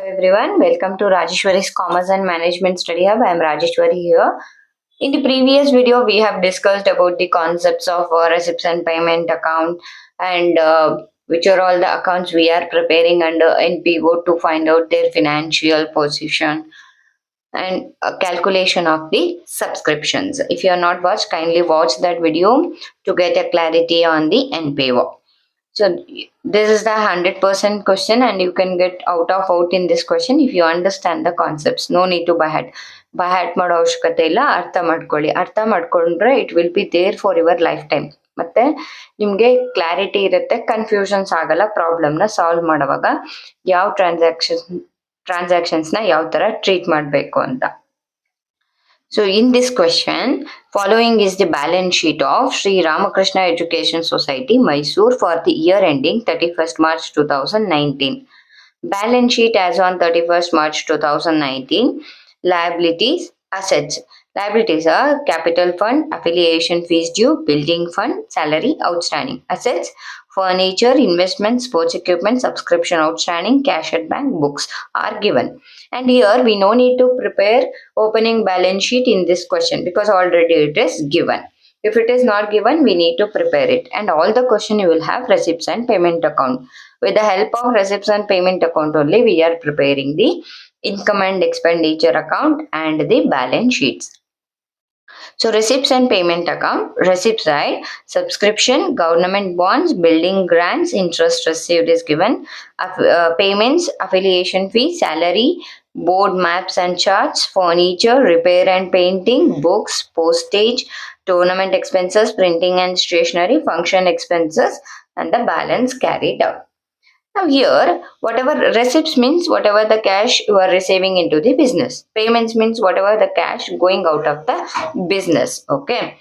Hello everyone, welcome to Rajeshwari's Commerce and Management Study Hub. I am Rajeshwari here. In the previous video, we have discussed about the concepts of receipts and payment account and which are all the accounts we are preparing under NPO to find out their financial position and a calculation of the subscriptions. If you are not watched, kindly watch that video to get a clarity on the NPO. So this is the 100% question and you can get out in this question if you understand the concepts. No need to by heart ಮಾಡೋ ಅವಶ್ಯಕತೆ ಇಲ್ಲ. ಅರ್ಥ ಮಾಡ್ಕೊಂಡ್ರೆ it will be there for your life time. ಮತ್ತೆ ನಿಮ್ಗೆ clarity ಇರುತ್ತೆ, confusions ಆಗಲ್ಲ. ಪ್ರಾಬ್ಲಮ್ನ solve ಮಾಡುವಾಗ ಯಾವ ಟ್ರಾನ್ಸಾಕ್ಷನ್ಸ್ನ ಯಾವ ತರ ಟ್ರೀಟ್ ಮಾಡಬೇಕು ಅಂತ. So in this question, following is the balance sheet of Sri Ramakrishna Education Society, Mysore for the year ending 31st March 2019. Balance sheet as on 31st March 2019. Liabilities, assets. Liabilities are capital fund, affiliation fees due, building fund, salary outstanding. Assets, furniture, investment, sports equipment, subscription outstanding, cash at bank, books are given. And here we no need to prepare opening balance sheet in this question because already it is given. If it is not given, we need to prepare it. And all the question you will have receipts and payment account. With the help of receipts and payment account only, we are preparing the income and expenditure account and the balance sheets. So receipts and payment account. Receipt side, subscription, government bonds, building grants, interest received is given. Payments, affiliation fee, salary, board maps and charts, furniture, repair and painting, books, postage, tournament expenses, printing and stationery, function expenses, and the balance carried out. Now here, whatever receipts means whatever the cash you are receiving into the business. Payments means whatever the cash going out of the business. Okay.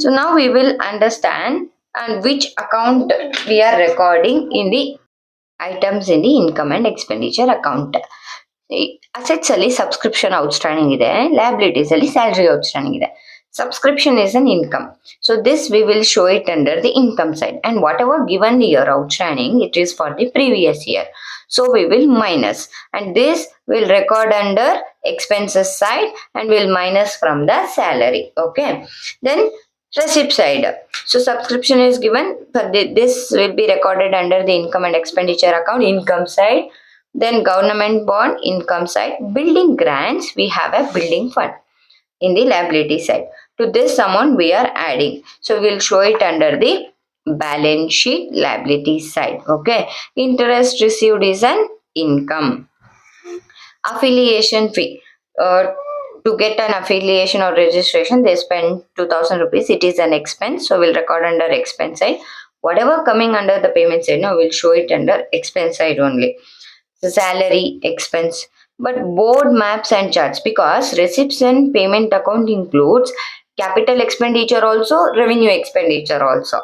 So now we will understand and which account we are recording in the items in the income and expenditure account. Assets ಅಲ್ಲಿ subscription outstanding ಇದೆ, liabilities ಅಲ್ಲಿ salary outstanding ಇದೆ. Subscription is an income. So this we will show it under the income side, and whatever given the year outstanding, it is for the previous year. So we will minus, and this will record under expenses side and will minus from the salary. Okay. Then receipt side. So subscription is given, but this will be recorded under the income and expenditure account, income side. Then government bond, income side. Building grants, we have a building fund in the liability side. To this amount we are adding. So we will show it under the balance sheet liability side. Okay. Interest received is an income. Affiliation fee. To get an affiliation or registration, they spend 2000 rupees. It is an expense. So we'll record under expense side. Whatever coming under the payment side, now we'll show it under expense side only. So salary, expense. But board maps and charts, because receipts and payment account includes capital expenditure also, revenue expenditure also.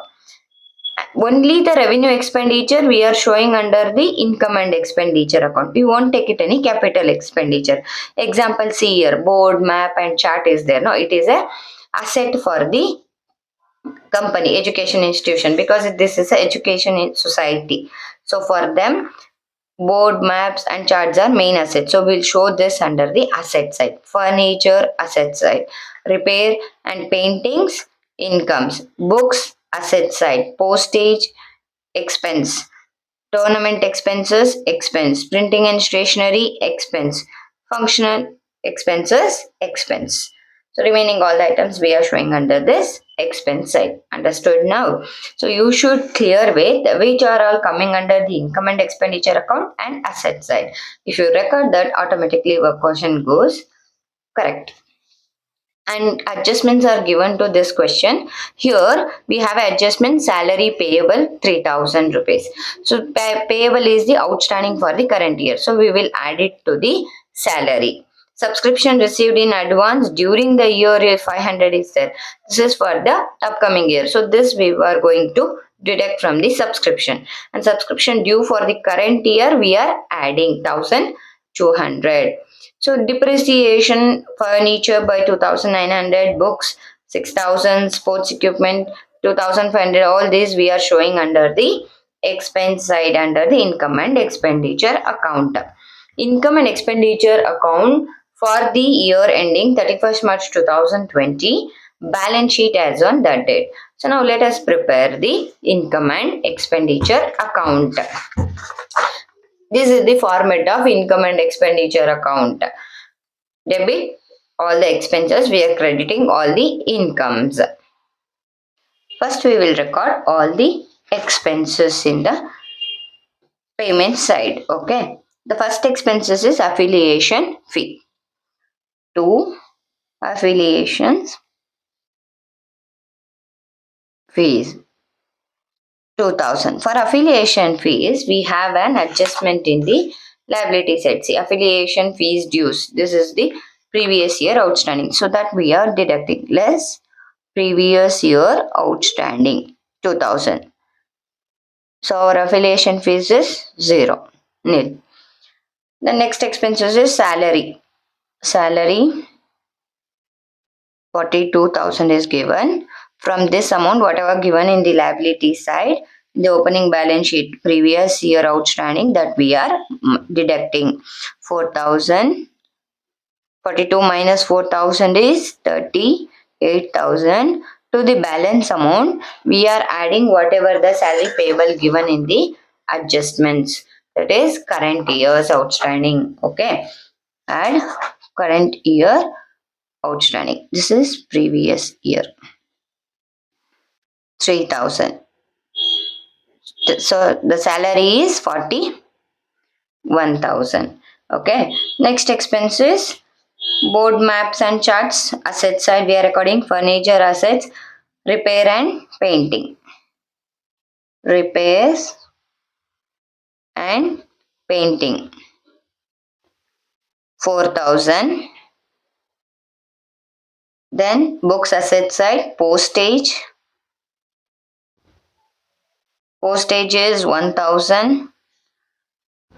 Only the revenue expenditure we are showing under the income and expenditure account. We won't take it any capital expenditure. Example, see here, board map and chart is there. No, it is a asset for the company, education institution, because this is a education in society. So for them, board maps and charts are main assets. So we'll show this under the asset side. Furniture, asset side. Repair and paintings, incomes. Books, asset side. Postage, expense. Tournament expenses, expense. Printing and stationery, expense. Functional expenses, expense. So remaining all the items we are showing under this expense side. Understood now? So you should clear with which are all coming under the income and expenditure account and asset side. If you record that, automatically your question goes correct. And adjustments are given to this question. Here we have adjustment, salary payable 3000 rupees. So payable is the outstanding for the current year. So we will add it to the salary. Subscription received in advance during the year 500 is there. This is for the upcoming year. So this we are going to deduct from the subscription. And subscription due for the current year we are adding 1200. So depreciation, furniture by 2900, books 6000, sports equipment 2500. All these we are showing under the expense side under the income and expenditure account. income and expenditure account for the year ending 31st March 2020, balance sheet as on that date. So now let us prepare the income and expenditure account. This is the format of income and expenditure account. Debit all the expenses, we are crediting all the incomes. First we will record all the expenses in the payment side. Okay. The first expenses is affiliation fee. 2. Affiliations fees. 2000. For affiliation fees, we have an adjustment in the liability side. See, affiliation fees dues. This is the previous year outstanding. So that we are deducting less previous year outstanding 2000. So our affiliation fees is 0, nil. The next expenses is salary. Salary 42,000 is given. From this amount, whatever given in the liability side, the opening balance sheet previous year outstanding, that we are deducting 4,000. 42 minus 4,000 is 38,000. To the balance amount, we are adding whatever the salary payable given in the adjustments, that is current year's outstanding. Okay, add current year outstanding. This is previous year. 3,000. So the salary is 41,000. Okay. Next expenses, board maps and charts. Asset side, we are recording furniture assets, repair and painting. Repairs and painting. 4,000. Then books asset side, postage. Postage is 1,000.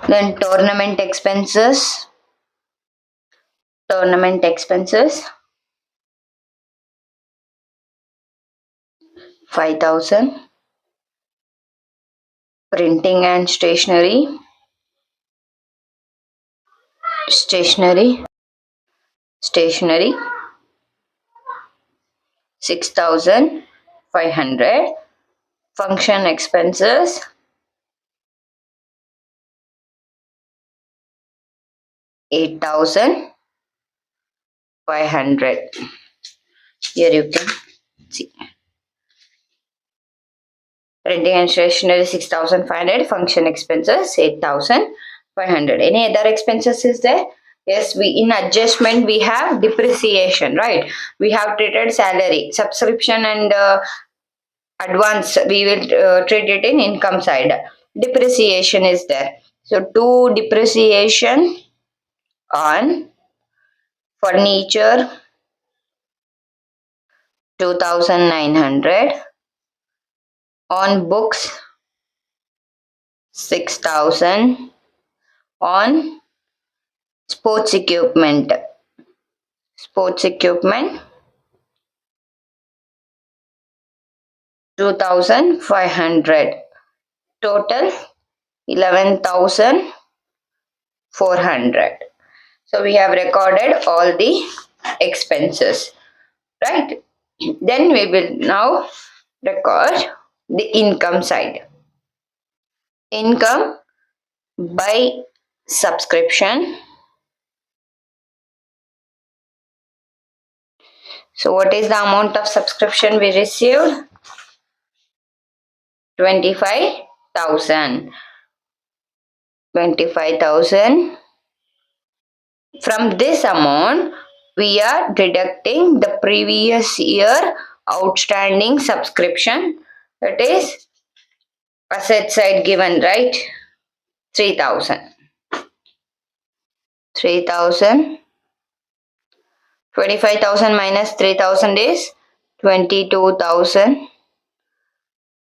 Then tournament expenses. Tournament expenses 5,000. Printing and stationery. Stationery 6,500. Function expenses 8,500. Here you can see. Printing and stationery 6,500. Function expenses 8,500. Any other expenses is there? Yes, we in adjustment we have depreciation, right? We have treated salary, subscription and advance. We will treat it in income side. Depreciation is there. So to depreciation on furniture 2,900. On books 6,000. On sports equipment 2,500. Total 11,400. So we have recorded all the expenses, right? Then we will now record the income side. Income by subscription. So what is the amount of subscription we received? 25,000. 25,000. From this amount, we are deducting the previous year outstanding subscription, that is asset side given, right? 3,000. 3,000. 25,000 minus 3,000 is 22,000.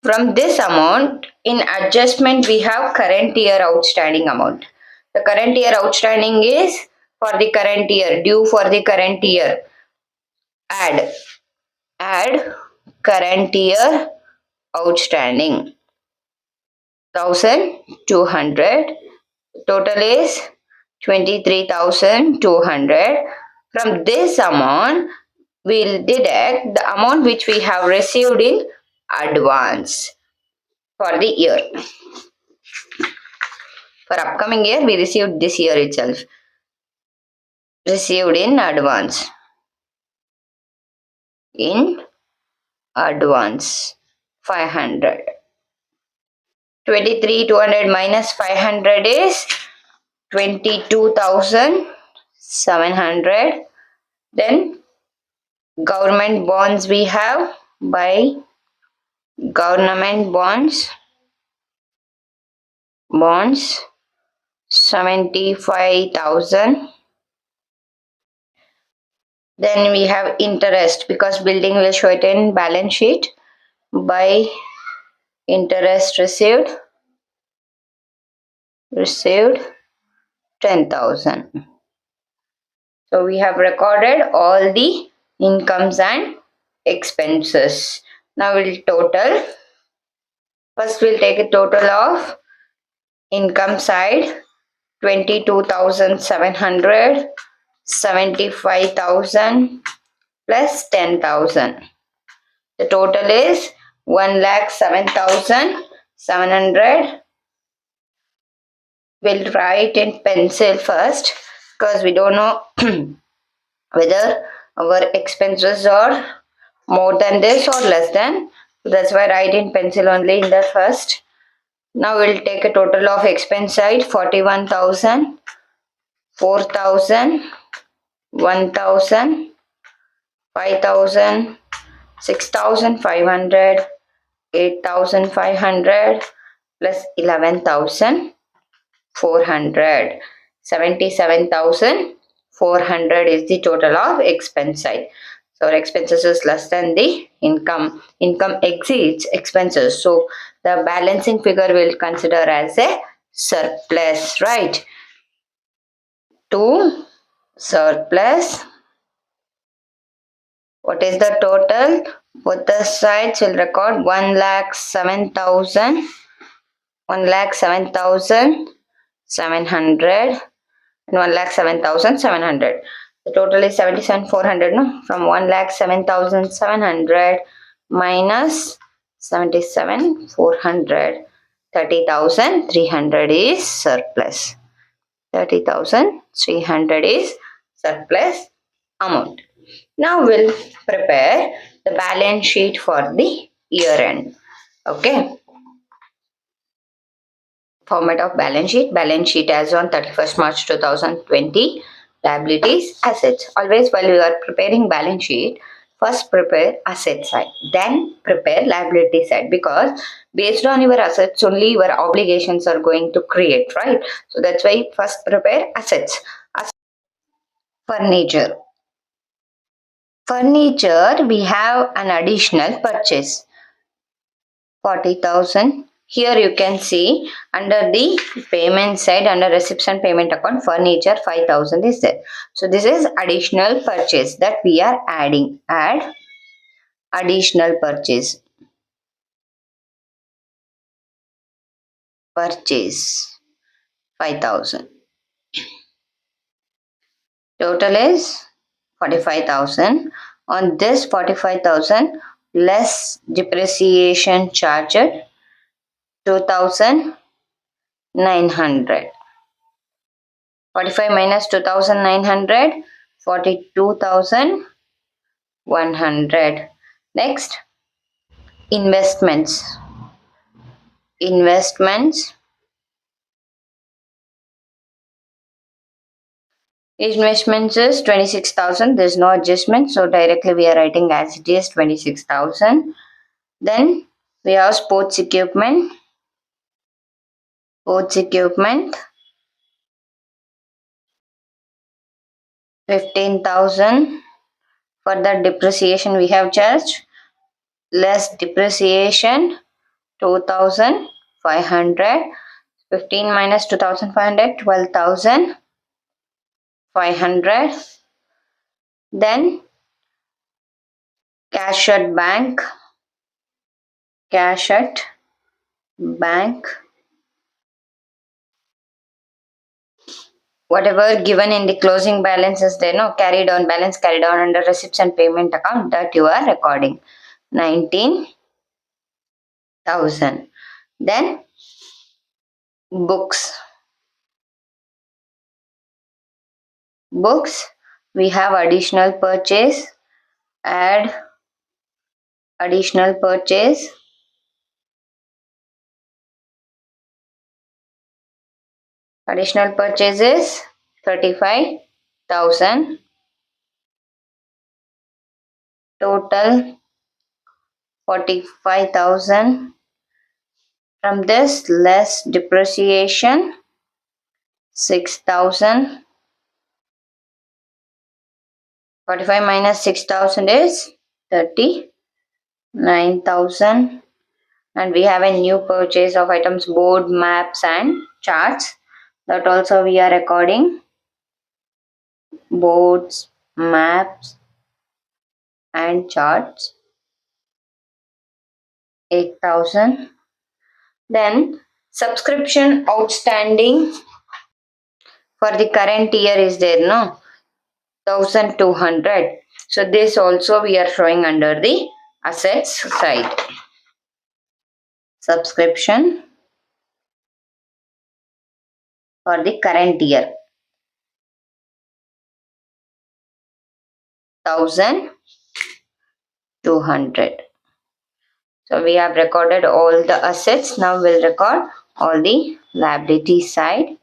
From this amount, in adjustment, we have current year outstanding amount. The current year outstanding is for the current year, due for the current year. Add current year outstanding 1,200. Total is 23,200. From this amount, we'll deduct the amount which we have received in advance for the year. For upcoming year, we received this year itself. Received in advance. In advance. 500. 23,200 minus 500 is 22,700. Then government bonds we have. By government bonds 75,000. Then we have interest, because building will show it in balance sheet. By interest received 10,000. So we have recorded all the incomes and expenses. Now we'll total. First we'll take a total of income side 22,700, 75,000 plus 10,000. The total is 1,07,700. We'll write in pencil first, because we don't know whether our expenses are more than this or less than. That's why I write in pencil only in the first. Now we'll take a total of expense side 41,000, 4,000, 1,000, 5,000, 6,500, 8,500 plus 11,400. 77,400 is the total of expense side. So our expenses is less than the income. Income exceeds expenses. So the balancing figure will consider as a surplus, right? To surplus. What is the total? Both the sides will record 1,07,000, 1,07,700 and 1,07,700. The total is 77,400. No? From 1,07,700 minus 77,400, 30,300 is surplus. 30,300 is surplus amount. Now we'll prepare the balance sheet for the year end. Okay. Format of balance sheet. Balance sheet as on 31st March 2020. Liabilities, assets. Always while you are preparing balance sheet, first prepare asset side, then prepare liability side, because based on your assets only your obligations are going to create, right? So that's why first prepare assets. Furniture. Furniture, we have an additional purchase 40,000. Here you can see under the payment side, under reception payment account, furniture 5,000 is there. So this is additional purchase that we are adding. Add additional purchase. Purchase 5,000. Total is 45,000. On this 45,000 less depreciation charged 2,900. 45 minus 2,900, 42,100. Next, investments. Investments. Investments is 26,000. There is no adjustment. So directly we are writing as it is 26,000. Then we have sports equipment. Sports equipment. 15,000. For the depreciation we have charged. Less depreciation 2,500. 15 minus 2,500, 12,500. Then cash at bank. Cash at bank whatever given in the closing balance is there, no, carried on balance carried on under receipts and payment account, that you are recording 19,000. Then books. Books, we have additional purchase, add additional purchase, additional purchases 35,000, total 45,000. From this, less depreciation 6,000. 45 minus 6,000 is 39,000. And we have a new purchase of items, board, maps and charts. That also we are recording. Boards, maps and charts 8,000. Then subscription outstanding for the current year is there, no, 1,200. So this also we are showing under the assets side. Subscription for the current year 1,200. So we have recorded all the assets. Now we'll record all the liability side.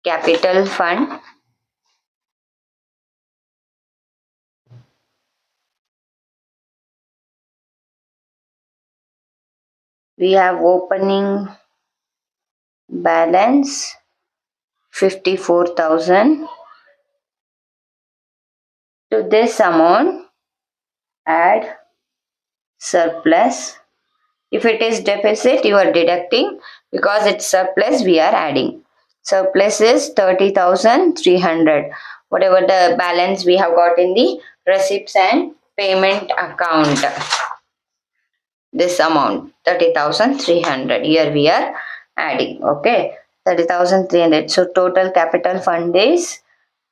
Capital fund. We have opening balance 54,000. To this amount, add surplus. If it is deficit, you are deducting. Because it's surplus, we are adding. Surplus is 30,300. Whatever the balance we have got in the receipts and payment account. This amount 30,300. Here we are adding. Okay. 30,300. So total capital fund is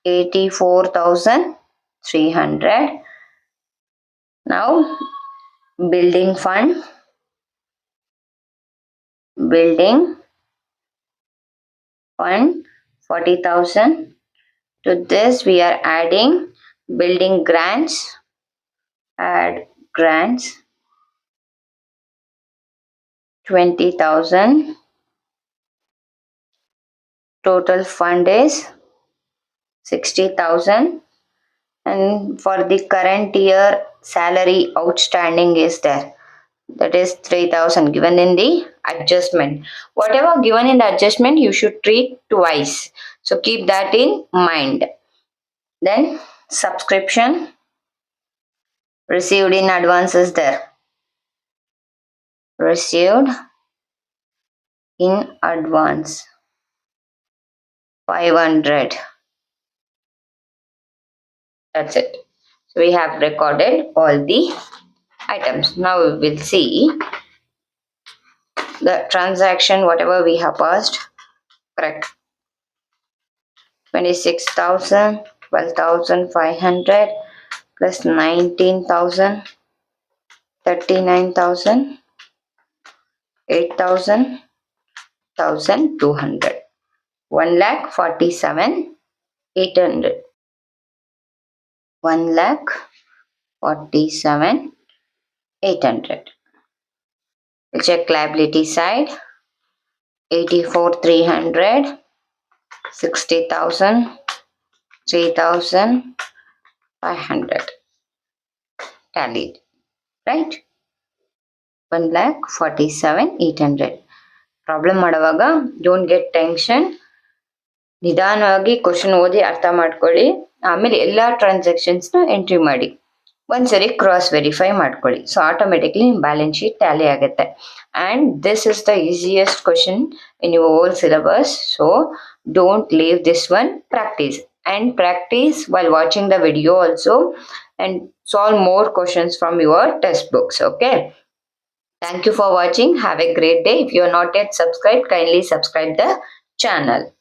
84,300. Now building fund. Building fund 40,000. To this we are adding building grants. Add grants 20,000. Total fund is 60,000. And for the current year, salary outstanding is there. That is 3,000 given in the adjustment. Whatever given in the adjustment, you should treat twice. So keep that in mind. Then subscription received in advance is there. Received in advance 500. That's it. So we have recorded all the items. Now we will see the transaction, whatever we have passed. Correct. 26,000, 12,500 plus 19,000, 39,000, 8,000, 1,200. 1,47,800. 1,47,800. We'll check liability side. 84,300, 60,000, 3,500. Tallied. Right? 1,47,800. Problem ಮಾಡುವಾಗ don't get tension. ನಿಧಾನವಾಗಿ question ಓದಿ ಅರ್ಥ ಮಾಡ್ಕೊಳ್ಳಿ. ಆಮೇಲೆ ಎಲ್ಲ ಟ್ರಾನ್ಸಾಕ್ಷನ್ಸ್ನ entry ಮಾಡಿ. ಒಂದ್ಸರಿ cross verify ಮಾಡ್ಕೊಳ್ಳಿ. ಸೊ ಆಟೋಮೆಟಿಕ್ಲಿ ನಿಮ್ಮ ಬ್ಯಾಲೆನ್ಸ್ ಶೀಟ್ ಟ್ಯಾಲಿ ಆಗುತ್ತೆ. And this is the easiest question in your hole syllabus. So don't leave this one. Practice and practice while watching the video also, and solve more questions from your textbooks. Okay, thank you for watching. Have a great day. If you are not yet subscribed, kindly subscribe the channel.